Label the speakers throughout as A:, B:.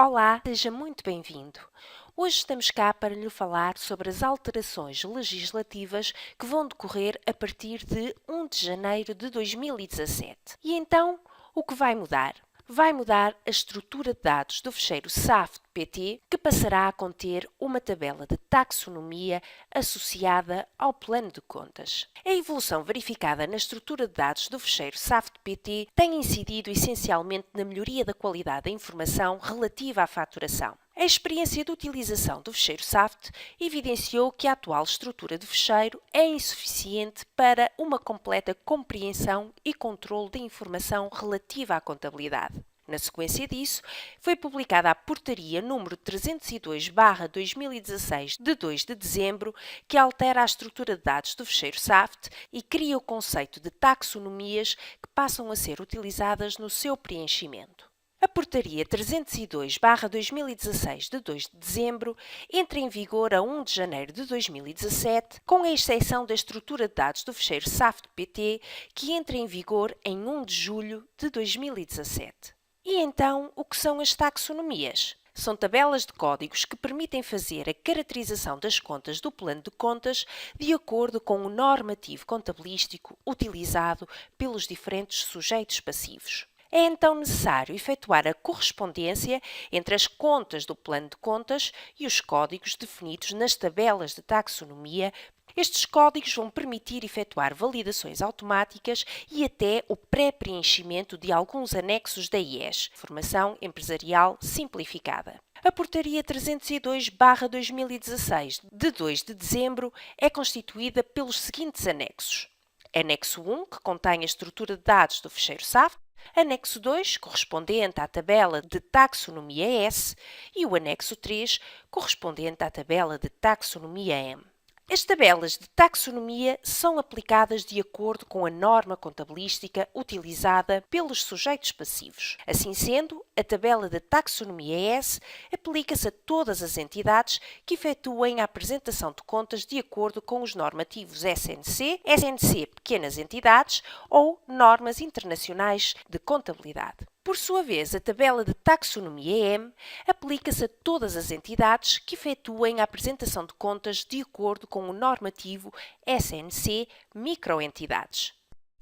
A: Olá, seja muito bem-vindo. Hoje estamos cá para lhe falar sobre as alterações legislativas que vão decorrer a partir de 1 de janeiro de 2017. E então, o que vai mudar? Vai mudar a estrutura de dados do fecheiro SAFT-PT, que passará a conter uma tabela de taxonomia associada ao plano de contas. A evolução verificada na estrutura de dados do fecheiro SAFT-PT tem incidido essencialmente na melhoria da qualidade da informação relativa à faturação. A experiência de utilização do fecheiro SAFT evidenciou que a atual estrutura de fecheiro é insuficiente para uma completa compreensão e controle da informação relativa à contabilidade. Na sequência disso, foi publicada a Portaria número 302/2016 de 2 de dezembro, que altera a estrutura de dados do fecheiro SAFT e cria o conceito de taxonomias que passam a ser utilizadas no seu preenchimento. A Portaria 302/2016 de 2 de dezembro entra em vigor a 1 de janeiro de 2017, com a exceção da estrutura de dados do fecheiro SAFT-PT, que entra em vigor em 1 de julho de 2017. E então, o que são as taxonomias? São tabelas de códigos que permitem fazer a caracterização das contas do plano de contas de acordo com o normativo contabilístico utilizado pelos diferentes sujeitos passivos. É então necessário efetuar a correspondência entre as contas do plano de contas e os códigos definidos nas tabelas de taxonomia. Estes códigos vão permitir efetuar validações automáticas e até o pré-preenchimento de alguns anexos da IES, Formação Empresarial Simplificada. A Portaria 302/2016, de 2 de dezembro, é constituída pelos seguintes anexos. Anexo 1, que contém a estrutura de dados do fecheiro SAFT, Anexo 2, correspondente à tabela de taxonomia S, e o Anexo 3, correspondente à tabela de taxonomia M. As tabelas de taxonomia são aplicadas de acordo com a norma contabilística utilizada pelos sujeitos passivos. Assim sendo, a tabela de taxonomia S aplica-se a todas as entidades que efetuem a apresentação de contas de acordo com os normativos SNC, SNC Pequenas Entidades ou normas internacionais de contabilidade. Por sua vez, a tabela de taxonomia M aplica-se a todas as entidades que efetuem a apresentação de contas de acordo com o normativo SNC Microentidades.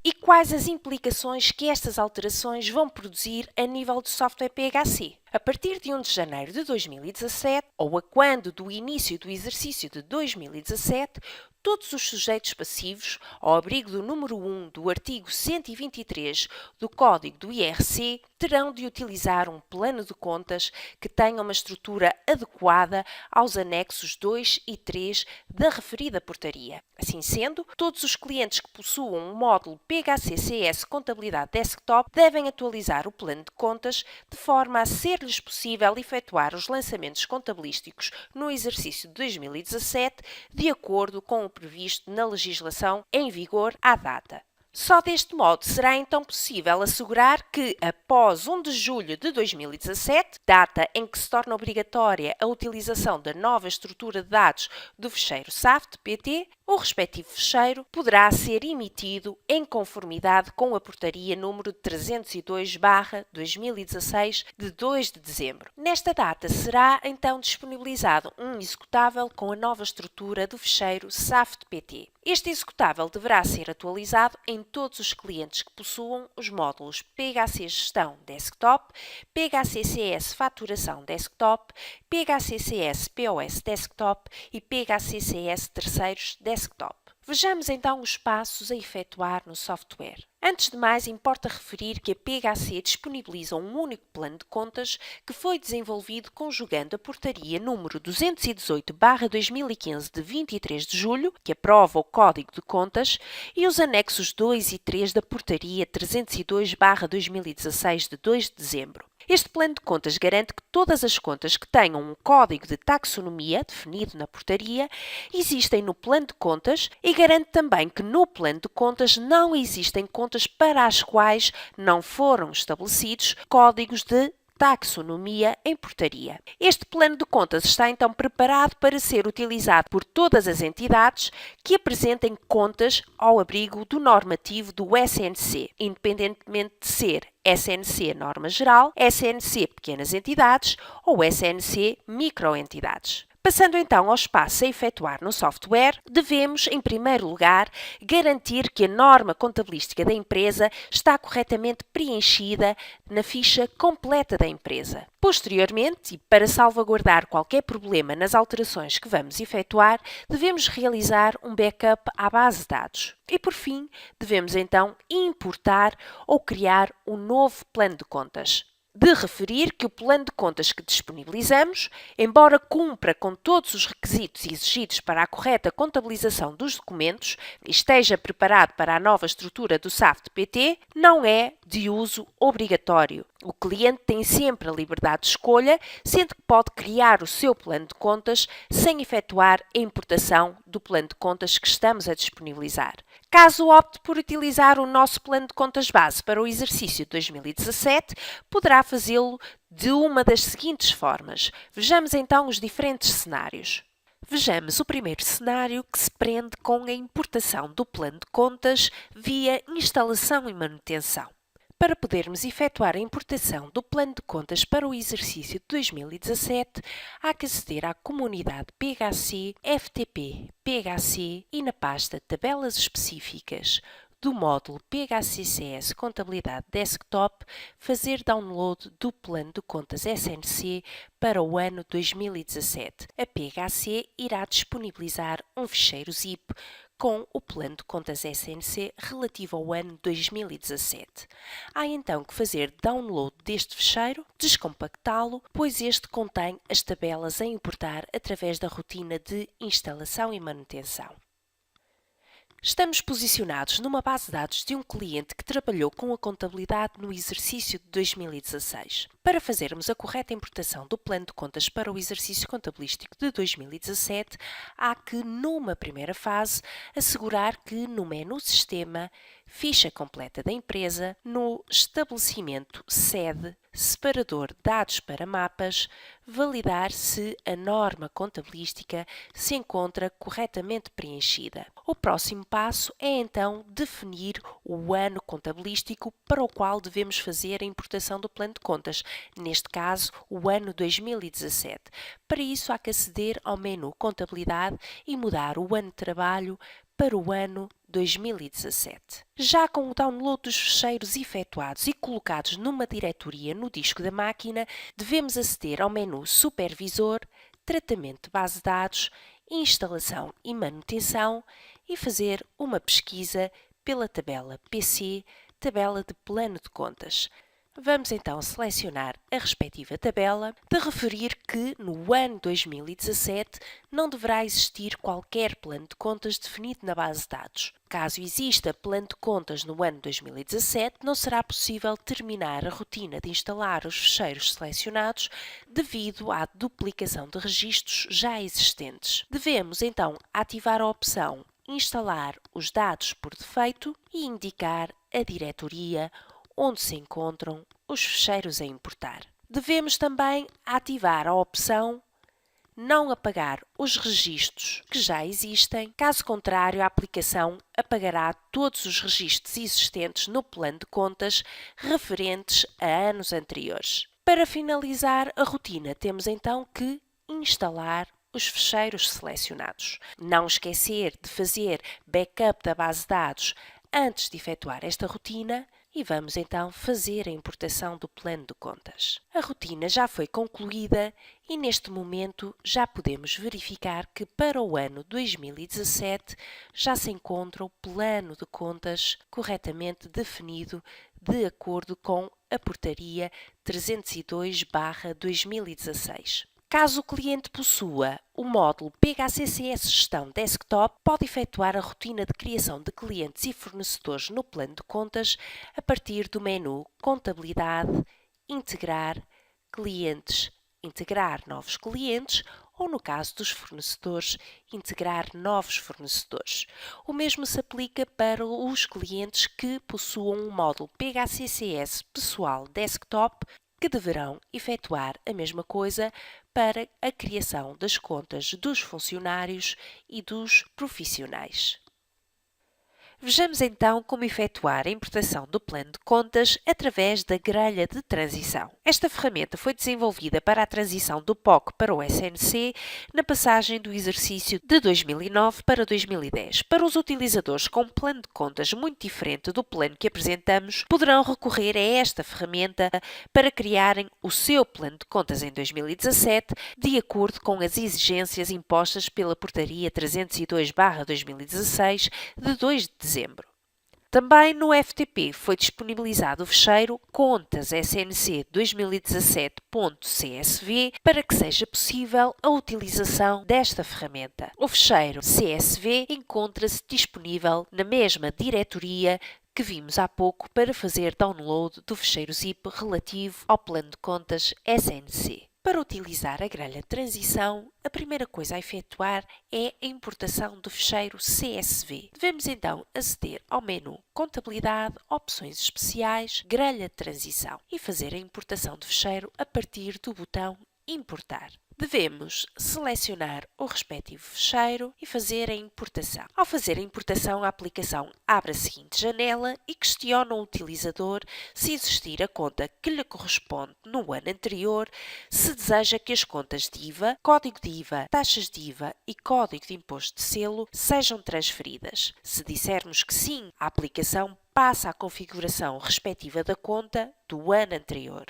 A: E quais as implicações que estas alterações vão produzir a nível de software PHC? A partir de 1 de janeiro de 2017, ou a quando do início do exercício de 2017, todos os sujeitos passivos, ao abrigo do número 1 do artigo 123 do Código do IRC, terão de utilizar um plano de contas que tenha uma estrutura adequada aos anexos 2 e 3 da referida portaria. Assim sendo, todos os clientes que possuam um módulo PHC-CS Contabilidade Desktop devem atualizar o plano de contas de forma a ser-lhes possível efetuar os lançamentos contabilísticos no exercício de 2017 de acordo com o previsto na legislação em vigor à data. Só deste modo será então possível assegurar que, após 1 de julho de 2017, data em que se torna obrigatória a utilização da nova estrutura de dados do fecheiro SAFT-PT, o respectivo fecheiro poderá ser emitido em conformidade com a Portaria número 302/2016 de 2 de dezembro. Nesta data será então disponibilizado um executável com a nova estrutura do fecheiro SAFT-PT. Este executável deverá ser atualizado em todos os clientes que possuam os módulos PHC Gestão Desktop, PHC CS Faturação Desktop, PHC CS POS Desktop e PHC CS Terceiros Desktop. Vejamos então os passos a efetuar no software. Antes de mais, importa referir que a PHC disponibiliza um único plano de contas que foi desenvolvido conjugando a Portaria número 218/2015 de 23 de julho, que aprova o Código de Contas, e os anexos 2 e 3 da Portaria 302/2016 de 2 de dezembro. Este plano de contas garante que todas as contas que tenham um código de taxonomia definido na portaria existem no plano de contas e garante também que no plano de contas não existem contas para as quais não foram estabelecidos códigos de taxonomia em portaria. Este plano de contas está então preparado para ser utilizado por todas as entidades que apresentem contas ao abrigo do normativo do SNC, independentemente de ser SNC Norma Geral, SNC Pequenas Entidades ou SNC Microentidades. Passando então ao espaço a efetuar no software, devemos, em primeiro lugar, garantir que a norma contabilística da empresa está corretamente preenchida na ficha completa da empresa. Posteriormente, e para salvaguardar qualquer problema nas alterações que vamos efetuar, devemos realizar um backup à base de dados. E por fim, devemos então importar ou criar um novo plano de contas. De referir que o plano de contas que disponibilizamos, embora cumpra com todos os requisitos exigidos para a correta contabilização dos documentos e esteja preparado para a nova estrutura do SAFT-PT, não é de uso obrigatório. O cliente tem sempre a liberdade de escolha, sendo que pode criar o seu plano de contas sem efetuar a importação do plano de contas que estamos a disponibilizar. Caso opte por utilizar o nosso plano de contas base para o exercício de 2017, poderá fazê-lo de uma das seguintes formas. Vejamos então os diferentes cenários. Vejamos o primeiro cenário, que se prende com a importação do plano de contas via instalação e manutenção. Para podermos efetuar a importação do plano de contas para o exercício de 2017, há que aceder à comunidade PHC, FTP, PHC e na pasta Tabelas Específicas do módulo PHCCS Contabilidade Desktop, fazer download do plano de contas SNC para o ano 2017. A PHC irá disponibilizar um ficheiro zip com o plano de contas SNC relativo ao ano 2017. Há então que fazer download deste ficheiro, descompactá-lo, pois este contém as tabelas a importar através da rotina de instalação e manutenção. Estamos posicionados numa base de dados de um cliente que trabalhou com a contabilidade no exercício de 2016. Para fazermos a correta importação do plano de contas para o exercício contabilístico de 2017, há que, numa primeira fase, assegurar que no menu Sistema, Ficha completa da empresa, no estabelecimento Sede, separador Dados para mapas, validar se a norma contabilística se encontra corretamente preenchida. O próximo passo é então definir o ano contabilístico para o qual devemos fazer a importação do plano de contas, neste caso o ano 2017. Para isso há que aceder ao menu Contabilidade e mudar o ano de trabalho para o ano 2017. Já com o download dos ficheiros efetuados e colocados numa diretoria no disco da máquina, devemos aceder ao menu Supervisor, Tratamento de base de dados, Instalação e manutenção e fazer uma pesquisa pela tabela PC, tabela de plano de contas. Vamos então selecionar a respectiva tabela, de referir que no ano 2017 não deverá existir qualquer plano de contas definido na base de dados. Caso exista plano de contas no ano 2017, não será possível terminar a rotina de instalar os ficheiros selecionados devido à duplicação de registros já existentes. Devemos então ativar a opção Instalar os dados por defeito e indicar a diretoria onde se encontram os ficheiros a importar. Devemos também ativar a opção Não apagar os registros que já existem, caso contrário a aplicação apagará todos os registros existentes no plano de contas referentes a anos anteriores. Para finalizar a rotina, temos então que instalar os ficheiros selecionados. Não esquecer de fazer backup da base de dados antes de efetuar esta rotina e vamos então fazer a importação do plano de contas. A rotina já foi concluída e neste momento já podemos verificar que para o ano 2017 já se encontra o plano de contas corretamente definido de acordo com a portaria 302/2016. Caso o cliente possua o módulo PHCCS Gestão Desktop, pode efetuar a rotina de criação de clientes e fornecedores no plano de contas a partir do menu Contabilidade, Integrar Clientes, Integrar novos clientes ou, no caso dos fornecedores, integrar novos fornecedores. O mesmo se aplica para os clientes que possuam um módulo PHCCS Pessoal Desktop que deverão efetuar a mesma coisa para a criação das contas dos funcionários e dos profissionais. Vejamos então como efetuar a importação do plano de contas através da grelha de transição. Esta ferramenta foi desenvolvida para a transição do POC para o SNC na passagem do exercício de 2009 para 2010. Para os utilizadores com um plano de contas muito diferente do plano que apresentamos, poderão recorrer a esta ferramenta para criarem o seu plano de contas em 2017, de acordo com as exigências impostas pela Portaria 302/2016 de 2 de dezembro. Também no FTP foi disponibilizado o fecheiro Contas SNC 2017.csv para que seja possível a utilização desta ferramenta. O fecheiro CSV encontra-se disponível na mesma diretoria que vimos há pouco para fazer download do fecheiro zip relativo ao plano de contas SNC. Para utilizar a grelha de transição, a primeira coisa a efetuar é a importação do fecheiro CSV. Devemos então aceder ao menu Contabilidade, Opções Especiais, Grelha de Transição e fazer a importação do fecheiro a partir do botão Importar. Devemos selecionar o respectivo fecheiro e fazer a importação. Ao fazer a importação, a aplicação abre a seguinte janela e questiona o utilizador se existir a conta que lhe corresponde no ano anterior, se deseja que as contas de IVA, código de IVA, taxas de IVA e código de imposto de selo sejam transferidas. Se dissermos que sim, a aplicação passa à configuração respectiva da conta do ano anterior.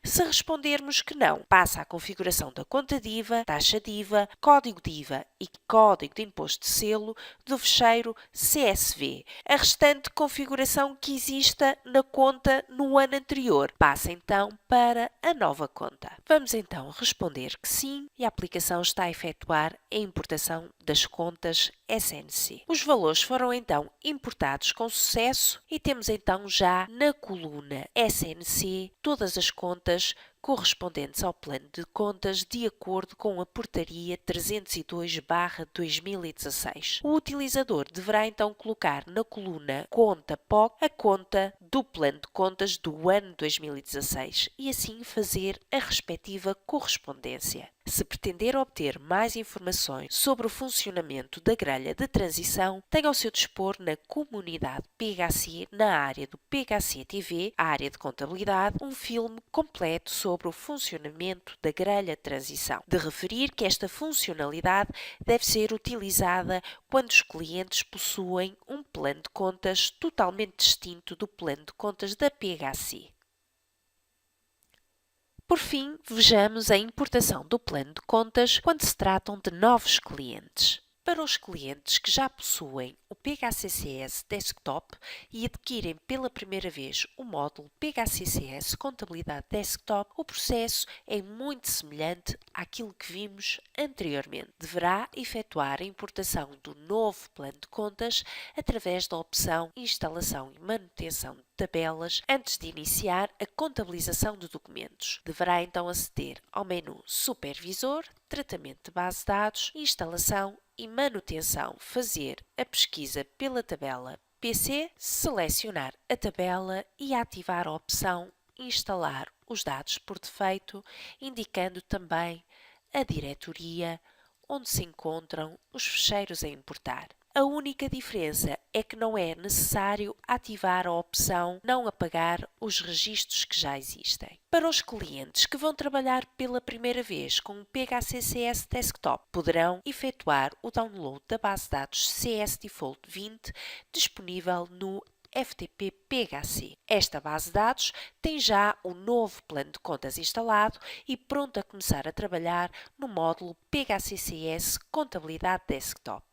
A: Se respondermos que não, passa à configuração da conta de IVA, taxa de IVA, código de IVA e código de imposto de selo do fecheiro CSV. A restante configuração que exista na conta no ano anterior passa então para a nova conta. Vamos então responder que sim e a aplicação está a efetuar a importação das contas SNC. Os valores foram então importados com sucesso e temos então já na coluna SNC todas as contas correspondentes ao plano de contas de acordo com a Portaria 302/2016. O utilizador deverá então colocar na coluna Conta POC a conta do plano de contas do ano 2016 e assim fazer a respectiva correspondência. Se pretender obter mais informações sobre o funcionamento da grelha de transição, tem ao seu dispor na comunidade PHC, na área do PHC TV, a área de contabilidade, um filme completo sobre o funcionamento da grelha de transição. De referir que esta funcionalidade deve ser utilizada quando os clientes possuem um plano de contas totalmente distinto do plano de contas da PHC. Por fim, vejamos a importação do plano de contas quando se tratam de novos clientes. Para os clientes que já possuem o PHCCS Desktop e adquirem pela primeira vez o módulo PHCCS Contabilidade Desktop, o processo é muito semelhante àquilo que vimos anteriormente. Deverá efetuar a importação do novo plano de contas através da opção Instalação e Manutenção de tabelas antes de iniciar a contabilização de documentos. Deverá então aceder ao menu Supervisor, Tratamento de base de dados, Instalação e Manutenção, fazer a pesquisa pela tabela PC, selecionar a tabela e ativar a opção Instalar os dados por defeito, indicando também a diretoria onde se encontram os ficheiros a importar. A única diferença é que não é necessário ativar a opção Não apagar os registros que já existem. Para os clientes que vão trabalhar pela primeira vez com o PHCCS Desktop, poderão efetuar o download da base de dados CS Default 20 disponível no FTP PHC. Esta base de dados tem já o novo plano de contas instalado e pronto a começar a trabalhar no módulo PHCCS Contabilidade Desktop.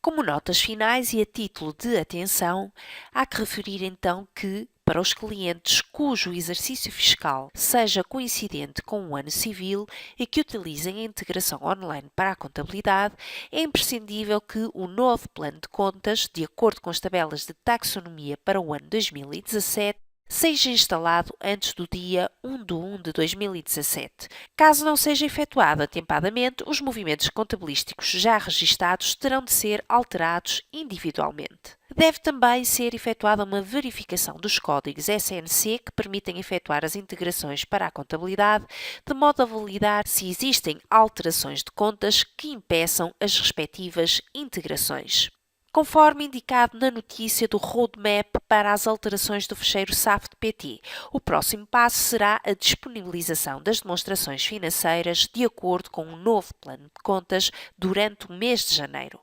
A: Como notas finais e a título de atenção, há que referir então que, para os clientes cujo exercício fiscal seja coincidente com o ano civil e que utilizem a integração online para a contabilidade, é imprescindível que o novo plano de contas, de acordo com as tabelas de taxonomia para o ano 2017, seja instalado antes do dia 1 de 1 de 2017. Caso não seja efetuado atempadamente, os movimentos contabilísticos já registados terão de ser alterados individualmente. Deve também ser efetuada uma verificação dos códigos SNC que permitem efetuar as integrações para a contabilidade, de modo a validar se existem alterações de contas que impeçam as respectivas integrações. Conforme indicado na notícia do Roadmap para as alterações do fecheiro SAFT-PT, o próximo passo será a disponibilização das demonstrações financeiras de acordo com o novo plano de contas durante o mês de janeiro.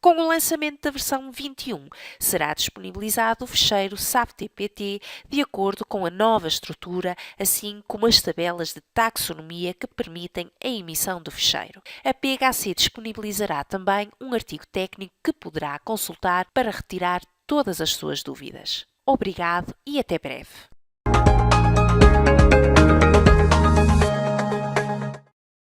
A: Com o lançamento da versão 21, será disponibilizado o fecheiro SAFT-PT de acordo com a nova estrutura, assim como as tabelas de taxonomia que permitem a emissão do fecheiro. A PHC disponibilizará também um artigo técnico que poderá consultar para retirar todas as suas dúvidas. Obrigado e até breve.